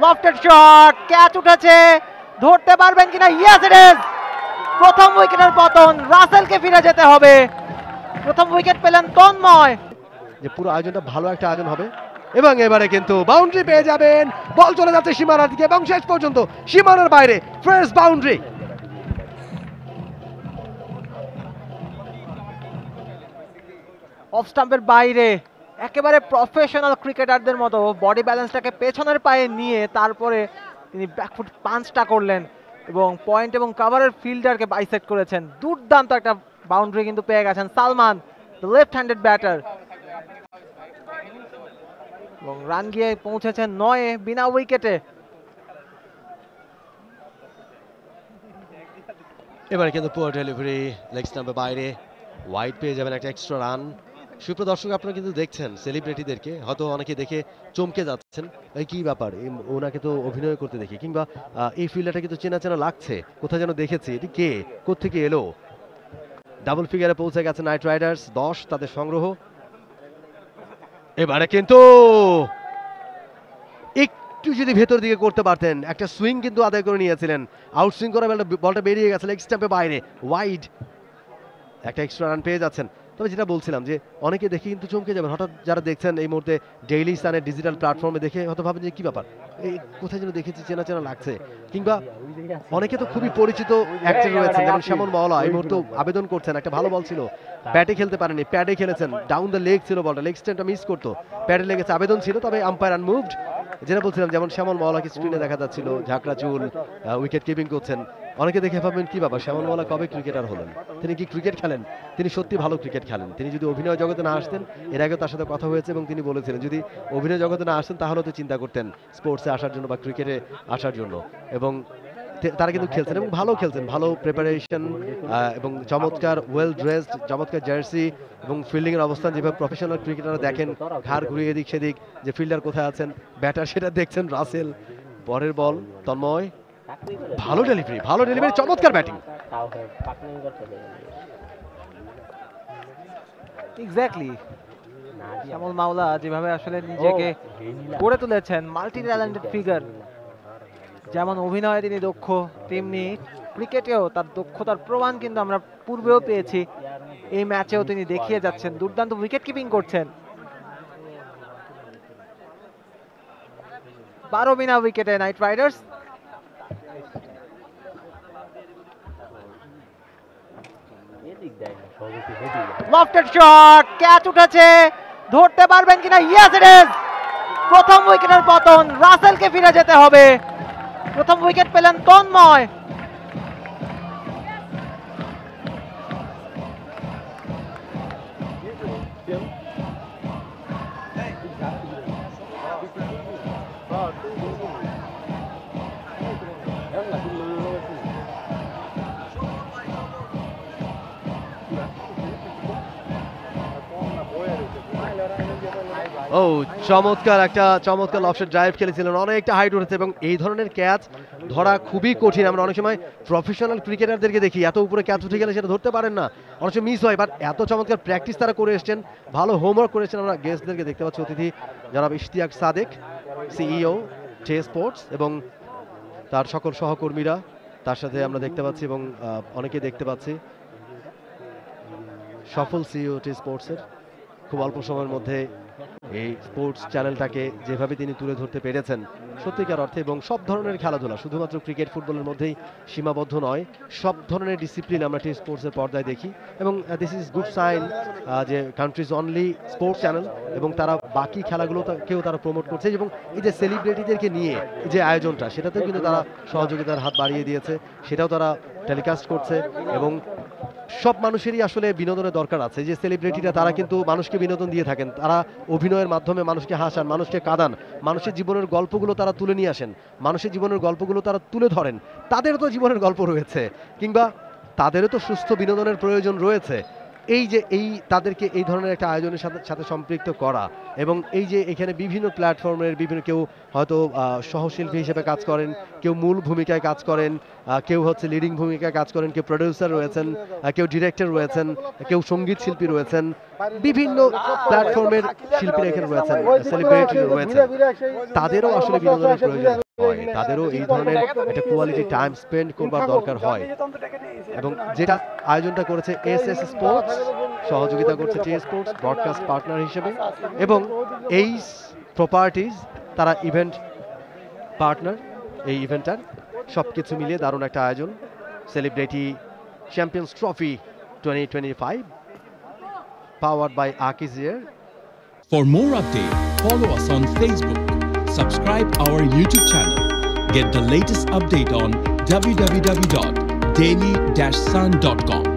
Lofted shot, catch উঠেছে, ধরতে পারবেন কিনা? Yes it is. প্রথম উইকেটের পতন, রাসেলকে ফিরে যেতে হবে। প্রথম উইকেট পেলেন তন্ময়। যে পুরো আয়োজনটা ভালো একটা আয়োজন হবে এবং এবারে কিন্তু বাউন্ডারি পেয়ে যাবেন। বল চলে যাচ্ছে সীমানার দিকে এবং শেষ পর্যন্ত সীমানার বাইরে ফার্স্ট বাউন্ডারি। অফ স্টাম্পের বাইরে একেবারে প্রফেশনাল ক্রিকেটারদের মতো বডি ব্যালেন্সটাকে পেছনের পায়ে নিয়ে তারপরে তিনি ব্যাকফুট পাঞ্চটা করলেন এবং পয়েন্ট এবং কাভারের ফিল্ডারকে বাইসেক্ট করেছেন। দুর্দান্ত একটা বাউন্ডারি কিন্তু পেয়ে গেছেন Salman, the left handed batter, এবং রান গিয়ে পৌঁছেছেন 9 বিনা উইকেটে। এবারে কিন্তু পুয়ার ডেলিভারি, লেগ স্টাম্পের বাইরে, ওয়াইড পেয়ে যাবেন একটা এক্সট্রা রান। সুপ্রদর্শক আপনারা কিন্তু দেখছেন সেলিব্রিটিদেরকে, হয়তো অনেকে দেখে চমকে যাচ্ছেন, এই কি ব্যাপার, ওনাকে তো অভিনয় করতে দেখি, কিংবা এই ফিল্ডারটা কিন্তু চেনা চেনা লাগছে, কোথায় যেন দেখেছি, এটি কে, কোত্থেকে এলো। ডাবল ফিগারে পৌঁছে গেছে নাইট রাইডার্স, 10 তাদের সংগ্রহ। এবারে কিন্তু একটু যদি ভেতর দিকে করতে পারতেন, একটা সুইং কিন্তু আদায় করে নিয়েছিলেন, আউট সুইং করে বলটা বেরিয়ে গেছে লেগ স্টাম্পের বাইরে, ওয়াইড, একটা এক্সট্রা রান পেয়ে যাচ্ছেন। তবে যেটা বলছিলাম যে অনেকে দেখে কিন্তু চমকে যাবেন, হঠাৎ যারা দেখছেন এই মুহূর্তে ডেইলি সানের ডিজিটাল প্ল্যাটফর্মে দেখে হয়তো ভাবেন যে কি ব্যাপার, এই কোথায় যেন দেখেছি, চেনা চেনা লাগছে। কিংবা অনেকে তো খুবই পরিচিত অ্যাক্টর রয়েছেন, যেমন শ্যামল মাওলা এই মুহূর্তে আবেদন করছেন, একটা ভালো বল ছিল, ব্যাটে খেলতে পারেনি, প্যাডে খেলেছেন, ডাউন দ্য লেগ ছিল বলটা, লেগ স্ট্যান্ডটা মিস করতো, প্যাডে লেগেছে, আবেদন ছিল, তবে আম্পায়ার আনমুভড। যেটা বলছিলাম, যেমন শ্যামল মাওলাকে স্ক্রিনে দেখা যাচ্ছিল, ঝাঁকড়া চুল, উইকেট কিপিং করছেন। অনেকে দেখে ভাববেন কি বাবা, শ্যামল মাওলা কবে ক্রিকেটার হলেন, তিনি কি ক্রিকেট খেলেন? তিনি সত্যি ভালো ক্রিকেট খেলেন। তিনি যদি অভিনয় জগতে না আসতেন, এর আগে তার সাথে কথা হয়েছে এবং তিনি বলেছিলেন যদি অভিনয় জগতে না আসতেন তাহলে তো চিন্তা করতেন স্পোর্টসে আসার জন্য বা ক্রিকেটে আসার জন্য। এবং তারা কিন্তু খেলছেন এবং ভালো খেলছেন, ভালো প্রিপারেশন এবং চমৎকার ওয়েল ড্রেসড, চমৎকার জার্সি এবং ফিল্ডিং এর অবস্থান, যেভাবে প্রফেশনাল ক্রিকেটাররা দেখেন ঘাড় ঘুরিয়ে এদিক সেদিক যে ফিল্ডার কোথায় আছেন, ব্যাটার সেটা দেখছেন রাসেল। পরের বল তন্ময়, ভালো ডেলিভারি, চমৎকার ব্যাটিং। এক্স্যাক্টলি, শ্যামল মাওলা যেভাবে আসলে নিজেকে গড়ে তুলেছেন, মাল্টি ট্যালেন্টেড ফিগার, যেমন অভিনয়ে তিনি দক্ষ, তেমনি ক্রিকেটেও তার দক্ষতার প্রমাণ কিন্তু আমরা পূর্বেও পেয়েছি, এই ম্যাচেও তিনি দেখিয়ে যাচ্ছেন, দুর্দান্ত উইকেট কিপিং করছেন। 12 বিনা উইকেটে night Riders. Lofted shot, catch উঠেছে, ধরতে পারবেন কিনা? Yes it is. প্রথম উইকেটের পতন, রাসেলকে ফিরে যেতে হবে। প্রথম উইকেট পেলেন তন্ময়। ও চমৎকার লফটেড ড্রাইভ খেলেছিলেন, অনেকটা হাইট উঠেছে এবং এই ধরনের ক্যাচ ধরা খুবই কঠিন। আমরা অনেক সময় প্রফেশনাল ক্রিকেটারদেরকে দেখি এত উপরে ক্যাচ উঠে গেলে সেটা ধরতে পারেন না, অনেক সময় মিস হয়, বাট এত চমৎকার প্র্যাকটিস তারা করে এসছেন, ভালো হোমওয়ার্ক করেছেন। আমরা গেস্টদেরকে দেখতে পাচ্ছি, অতিথি জনাব ইশতিয়াক সাদেক, সিইও টে স্পোর্টস, এবং তার সকল সহকর্মীরা তার সাথে আমরা দেখতে পাচ্ছি, এবং অনেকে দেখতে পাচ্ছি সফল সিইও টে স্পোর্টসের। খুব অল্প সময়ের মধ্যে এই স্পোর্টস চ্যানেলটাকে যেভাবে তিনি তুলে ধরতে পেরেছেন সত্যিকার অর্থে, এবং সব ধরনের খেলাধুলা, শুধুমাত্র ক্রিকেট ফুটবলের মধ্যেই সীমাবদ্ধ নয়, সব ধরনের ডিসিপ্লিন আমরা টি স্পোর্টসের পর্দায় দেখি, এবং দিস ইজ গুড সাইন যে কান্ট্রিজ অনলি স্পোর্টস চ্যানেল, এবং তারা বাকি খেলাগুলোকেও তারা প্রমোট করছে, এবং এই যে সেলিব্রিটিদেরকে নিয়ে যে আয়োজনটা, সেটাতেও কিন্তু তারা সহযোগিতার হাত বাড়িয়ে দিয়েছে, সেটাও তারা টেলিকাস্ট করছে। এবং সব মানুষেরই আসলে বিনোদনের দরকার আছে, যে সেলিব্রিটিরা তারা কিন্তু মানুষকে বিনোদন দিয়ে থাকেন, তারা অভিনয়ের মাধ্যমে মানুষকে হাসান, মানুষকে কাঁদান, মানুষের জীবনের গল্পগুলো তারা তুলে নিয়ে আসেন, মানুষের জীবনের গল্পগুলো তারা তুলে ধরেন। তাদেরও তো জীবনের গল্প রয়েছে, কিংবা তাদেরও তো সুস্থ বিনোদনের প্রয়োজন রয়েছে। এই যে তাদেরকে এই ধরনের একটা আয়োজনের সাথে সাথে সম্পৃক্ত করা, এবং এই যে এখানে বিভিন্ন প্ল্যাটফর্মের বিভিন্ন কেউ হয়তো সহশিল্পী হিসেবে কাজ করেন, কেউ মূল ভূমিকায় কাজ করেন, কেউ হচ্ছে লিডিং ভূমিকায় কাজ করেন, কেউ প্রডিউসার রয়েছেন, কেউ ডিরেক্টর রয়েছেন, কেউ সঙ্গীত শিল্পী রয়েছেন, বিভিন্ন প্ল্যাটফর্মের শিল্পীরা এখানে রয়েছেন, সেলিব্রিটি রয়েছেন, তাদেরও আসলে বিনোদনের প্রয়োজন হয়, তাদেরও এই ধরনের একটা কোয়ালিটি টাইম স্পেন্ড করবার দরকার হয়। এবং যেটা আয়োজনটা করেছে এসএস স্পোর্টস, সহযোগিতা করছে টি স্পোর্টস ব্রডকাস্ট পার্টনার হিসেবে, এবং এই প্রপার্টিজ তারা ইভেন্ট পার্টনার এই ইভেন্টটার। সব কিছু মিলিয়ে দারুণ একটা আয়োজন, celebrity champions trophy 2025 powered by Akizir. For more updates, follow us on Facebook, subscribe our YouTube channel, get the latest update on www.daily-sun.com.